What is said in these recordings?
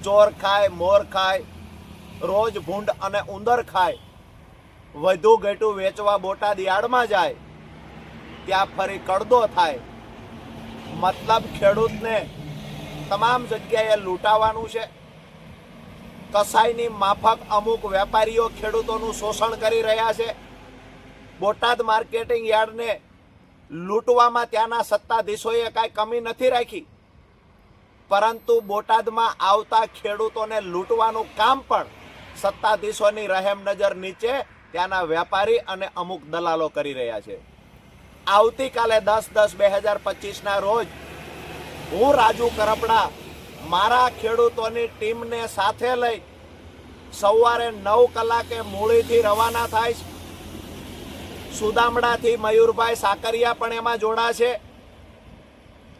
ચોર ખાય, મોર ખાય, રોજ ભૂંડ અને ઉંદર ખાય, વધુ ઘેટું વેચવા બોટાદ યાર્ડમાં જાય, ત્યાં ફરી કડદો થાય. મતલબ ખેડૂતને તમામ જગ્યાએ લૂંટાવાનું છે. કસાઈની માફક અમુક વેપારીઓ ખેડૂતોનું શોષણ કરી રહ્યા છે. બોટાદ માર્કેટિંગ યાર્ડને લૂંટવામાં ત્યાંના સત્તાધીશોએ કાંઈ કમી નથી રાખી, પરંતુ બોટાદમાં આવતા ખેડૂતોને લૂંટવાનું કામ પણ સત્તાધીશોની રહેમ નજર નીચે ત્યાંના વેપારી અને અમુક દલાલો કરી રહ્યા છે. આવતીકાલે 10/10/2025ના રોજ હું રાજુ કરપડા મારા ખેડૂતોની ટીમને સાથે લઈ સવારે 9 કલાકે મૂળીથી રવાના થાય છે. સુદામડાથી મયુરભાઈ સાકરિયા પણ એમાં જોડાશે.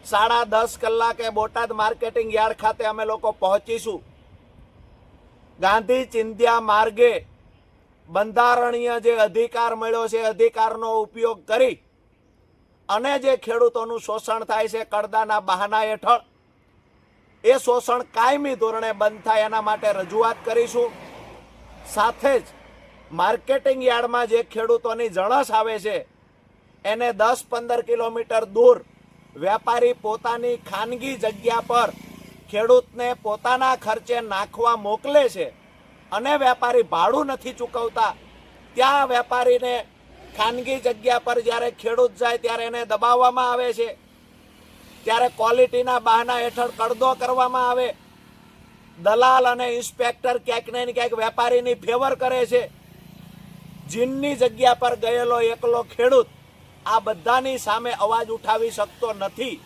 10:30 કલાકે બોટાદ માર્કેટિંગ યાર્ડ ખાતે અમે લોકો પહોંચીશું. ગાંધી ચિંધ્યા માર્ગે બંધારણીય જે અધિકાર મળ્યો છે, અધિકારનો ઉપયોગ કરી અને જે ખેડૂતોનું શોષણ થાય છે કડદાના બહાના હેઠળ, એ શોષણ કાયમી ધોરણે બંધ થાય એના માટે રજૂઆત કરીશું. સાથે જ માર્કેટિંગ યાર્ડમાં જે ખેડૂતોની જણસ આવે છે એને 10-15 કિલોમીટર દૂર વેપારી પોતાની ખાનગી જગ્યા પર ખેડૂતને પોતાના ખર્ચે નાખવા મોકલે છે અને વેપારી ભાડું નથી ચૂકવતા. ત્યાં વેપારીને ખાનગી જગ્યા પર જ્યારે ખેડૂત જાય ત્યારે એને દબાવવામાં આવે છે, ત્યારે ક્વોલિટીના બહાના હેઠળ કડદો કરવામાં આવે. દલાલ અને ઇન્સ્પેક્ટર ક્યાંક ને ક્યાંક વેપારીની ફેવર કરે છે. જીનની જગ્યા પર ગયેલો એકલો ખેડૂત આ બધાની સામે અવાજ ઉઠાવી શકતો નથી.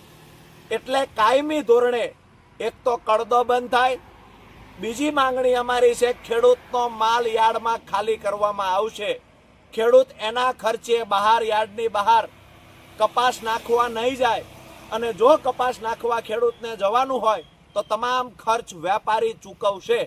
એટલે કાયમી ધોરણે એક તો કડદો બંધ થાય. બીજી માંગણી અમારી છે, ખેડૂતનો માલ યાર્ડમાં ખાલી કરવામાં આવશે. ખેડૂત એના ખર્ચે બહાર યાર્ડની બહાર કપાસ નાખવા નહીં જાય, અને જો કપાસ નાખવા ખેડૂતને જવાનું હોય તો તમામ ખર્ચ વેપારી ચૂકવશે.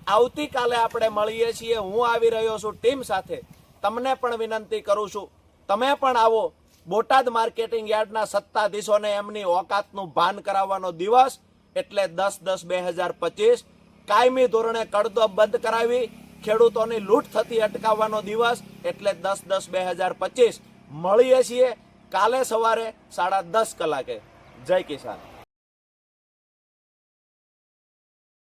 આવતીકાલે આપણે મળીએ છીએ. હું આવી રહ્યો છું ટીમ સાથે. તમને પણ વિનંતી કરું છું, તમે પણ આવો. બોટાદ માર્કેટિંગ યાર્ડના સત્તાધીશોને એમની ઓકાતનું ભાન કરાવવાનો દિવસ એટલે 10/10/2025. કાયમી ધોરણે કડદો બંધ કરાવી ખેડૂતોની લૂંટ થતી અટકાવવાનો દિવસ એટલે 10/10/2025. મળીએ છીએ કાલે સવારે 10:30 કલાકે. જય કિસાન.